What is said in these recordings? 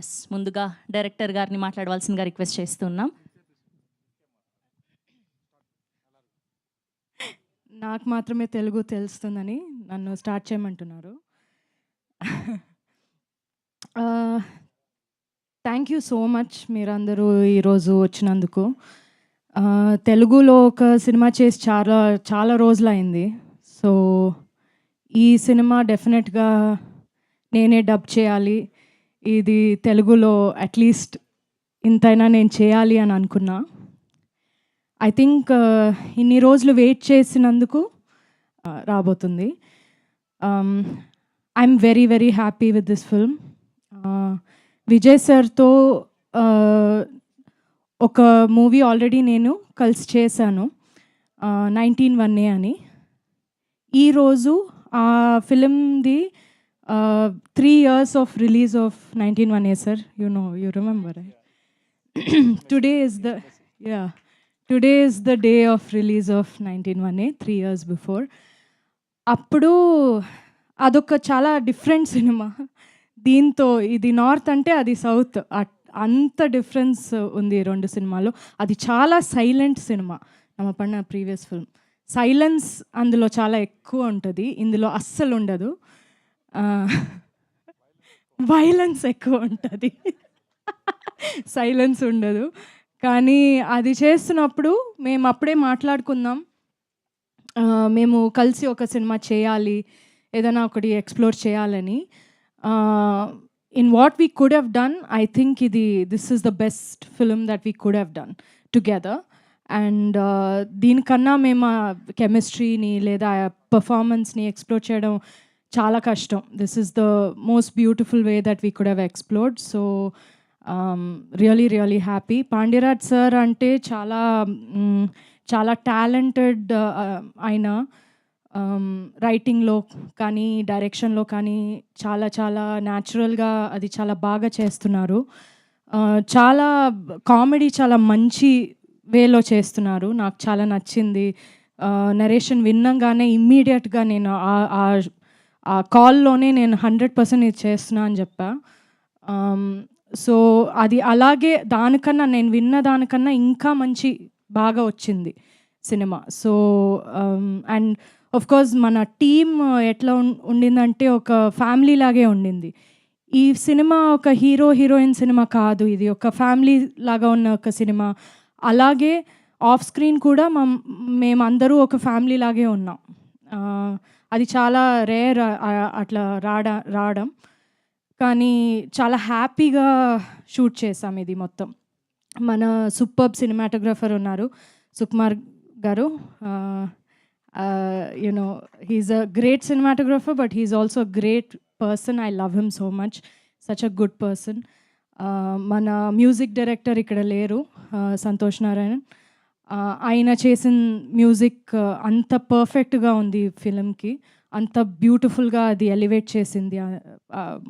Yes, ముందుగా director గారిని మాట్లాడవలసిందిగా రిక్వెస్ట్ చేస్తున్నాం. నాకు మాత్రమే తెలుగు తెలుస్తుందని నన్ను స్టార్ట్ చేయమంటున్నారు. థ్యాంక్ యూ సో మచ్ మీరందరూ ఈరోజు వచ్చినందుకు. తెలుగులో ఒక సినిమా చేసి చాలా చాలా రోజులైంది. సో ఈ సినిమా డెఫినెట్గా నేనే డబ్ చేయాలి, ఇది తెలుగులో అట్లీస్ట్ ఇంతైనా నేను చేయాలి అని అనుకున్నా. ఐ థింక్ ఇన్ని రోజులు వెయిట్ చేసినందుకు రాబోతుంది. I'm very very happy with this film. Vijay సార్తో ఒక మూవీ ఆల్రెడీ నేను కలిసి చేశాను, 19-1 అని. ఈరోజు ఆ ఫిలింది 3 years of release of 19-1 sir. You remember today is the today is the day of release of 19-1, 3 years before. అప్పుడు అదొక చాలా డిఫరెంట్ సినిమా. దీంతో ఇది నార్త్ అంటే అది సౌత్, అంత డిఫరెన్స్ ఉంది ఈ రెండు సినిమాలో. అది చాలా సైలెంట్ సినిమా. నమ్మ పడిన ప్రీవియస్ ఫిల్మ్ సైలెన్స్ అందులో చాలా ఎక్కువ ఉంటుంది, ఇందులో అస్సలు ఉండదు. వైలెన్స్ ఎక్కువ ఉంటుంది, సైలెన్స్ ఉండదు. కానీ అది చేస్తున్నప్పుడు మేము అప్పుడే మాట్లాడుకుందాం, మేము కలిసి ఒక సినిమా చేయాలి, ఏదైనా ఒకటి ఎక్స్ప్లోర్ చేయాలని. In what we could have done, I think this is the best film that we could have done together. And దీనికన్నా మేము కెమిస్ట్రీని లేదా పర్ఫార్మెన్స్ని ఎక్స్ప్లోర్ చేయడం చాలా కష్టం. This is the most beautiful way that we could have explored. So really really happy. Pandiraj sir అంటే చాలా చాలా టాలెంటెడ్ ఆయన. రైటింగ్లో కానీ డైరెక్షన్లో కానీ చాలా చాలా న్యాచురల్గా అది చాలా బాగా చేస్తున్నారు. చాలా కామెడీ చాలా మంచి వేలో చేస్తున్నారు, నాకు చాలా నచ్చింది. నరేషన్ విన్నంగానే ఇమ్మీడియట్గా నేను ఆ కాల్లోనే నేను 100% ఇది చేస్తున్నా అని చెప్పా. సో అది అలాగే దానికన్నా నేను విన్న దానికన్నా ఇంకా మంచి బాగా వచ్చింది cinema. So and of course మన టీమ్ ఎట్లా ఉండిందంటే ఒక ఫ్యామిలీ లాగే ఉండింది. ఈ సినిమా ఒక హీరో హీరోయిన్ సినిమా కాదు, ఇది ఒక ఫ్యామిలీ లాగా ఉన్న ఒక సినిమా. అలాగే ఆఫ్ స్క్రీన్ కూడా మేమందరూ ఒక ఫ్యామిలీ లాగే ఉన్నాం. అది చాలా రేర్ అట్లా రావడం, కానీ చాలా హ్యాపీగా షూట్ చేసాం ఇది మొత్తం. మన సూపర్బ్ సినిమాటోగ్రఫర్ ఉన్నారు Sukumar garu. You know he's a great cinematographer, but he's also a great person. I love him so much, such a good person. మన మ్యూజిక్ డైరెక్టర్ ఇక్కడ లేరు, సంతోష్ నారాయణన్. ఆయన చేసిన మ్యూజిక్ అంత పర్ఫెక్ట్గా ఉంది ఫిలింకి, అంత బ్యూటిఫుల్గా అది ఎలివేట్ చేసింది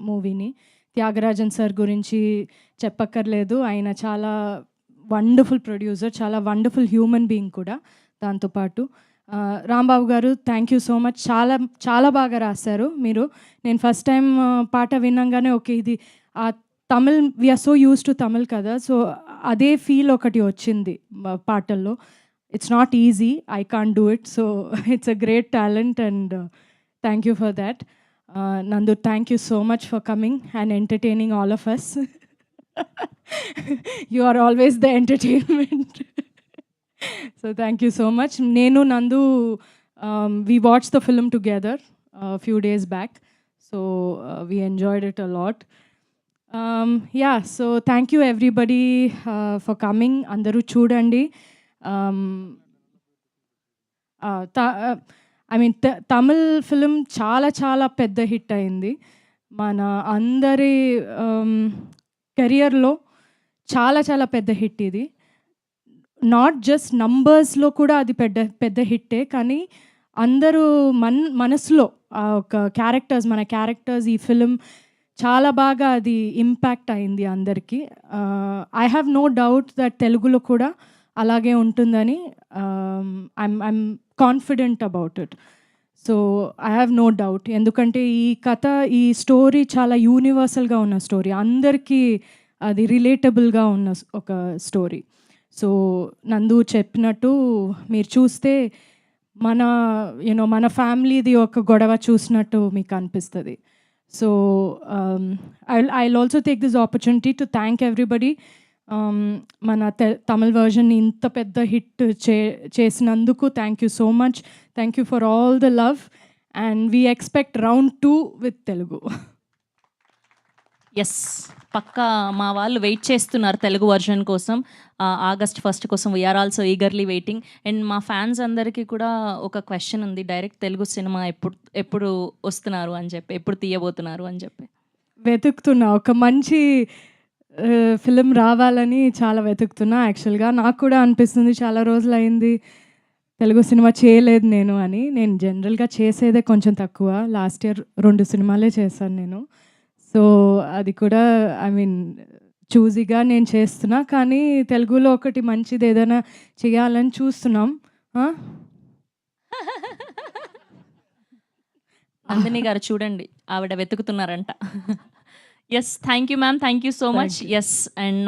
మూవీని. త్యాగరాజన్ సార్ గురించి చెప్పక్కర్లేదు, ఆయన చాలా వండర్ఫుల్ ప్రొడ్యూసర్, చాలా వండర్ఫుల్ హ్యూమన్ బీయింగ్ కూడా. దాంతోపాటు రాంబాబు గారు, థ్యాంక్ యూ సో మచ్. చాలా చాలా బాగా రాశారు మీరు. నేను ఫస్ట్ టైం పాట విన్నాగానే ఓకే ఇది Tamil, we're so used to Tamil కదా, సో అదే ఫీల్ ఒకటి వచ్చింది పాటల్లో. It's not easy, I can't do it, so it's a great talent and thank you for that. Nandu, thank you so much for coming and entertaining all of us. You are always the entertainment. So thank you so much. Nenu, Nandu, we watched the film together a few days back, so we enjoyed it a lot. Yeah, so thank you everybody for coming. Andaru chudandi. I mean Tamil film చాలా చాలా పెద్ద hit అయింది. మన అందరి కెరియర్లో చాలా చాలా పెద్ద హిట్ ఇది. నాట్ జస్ట్ నంబర్స్లో కూడా అది పెద్ద హిట్టే, కానీ అందరూ మనసులో ఒక మన క్యారెక్టర్స్ ఈ ఫిలిం చాలా బాగా అది ఇంపాక్ట్ అయింది అందరికీ. I have no doubt that తెలుగులో కూడా అలాగే ఉంటుందని I'm confident about it. So I have no doubt. ఎందుకంటే ఈ కథ, ఈ స్టోరీ చాలా యూనివర్సల్గా ఉన్న స్టోరీ, అందరికీ అది రిలేటబుల్గా ఉన్న ఒక స్టోరీ. సో నందు చెప్పినట్టు మీరు చూస్తే మన మన ఫ్యామిలీది ఒక గొడవ చూసినట్టు మీకు అనిపిస్తుంది. So I also take this opportunity to thank everybody. మన తమిళ్ వర్జన్ ఇంత పెద్ద హిట్ చేసినందుకు thank you so much. Thank you for all the love and we expect round 2 with Telugu. Yes, పక్కా మా వాళ్ళు వెయిట్ చేస్తున్నారు తెలుగు వర్షన్ కోసం. ఆగస్ట్ 1 కోసం we're also eagerly waiting. And మా ఫ్యాన్స్ అందరికీ కూడా ఒక క్వశ్చన్ ఉంది, డైరెక్ట్ తెలుగు సినిమా ఎప్పుడు వస్తున్నారు అని చెప్పి, ఎప్పుడు తీయబోతున్నారు అని చెప్పి. వెతుకుతున్నా, ఒక మంచి ఫిలిం రావాలని చాలా వెతుకుతున్నా. యాక్చువల్గా నాకు కూడా అనిపిస్తుంది చాలా రోజులు అయింది తెలుగు సినిమా చేయలేదు నేను అని. నేను జనరల్గా చేసేదే కొంచెం తక్కువ. లాస్ట్ ఇయర్ 2 సినిమాలే చేశాను నేను. సో అది కూడా ఐ మీన్ చూజీగా నేను చేస్తున్నా, కానీ తెలుగులో ఒకటి మంచిది ఏదైనా చేయాలని చూస్తున్నాం. నందిని గారు చూడండి, ఆవిడ వెతుకుతున్నారంట. Yes, thank you ma'am, thank you so much. Yes, and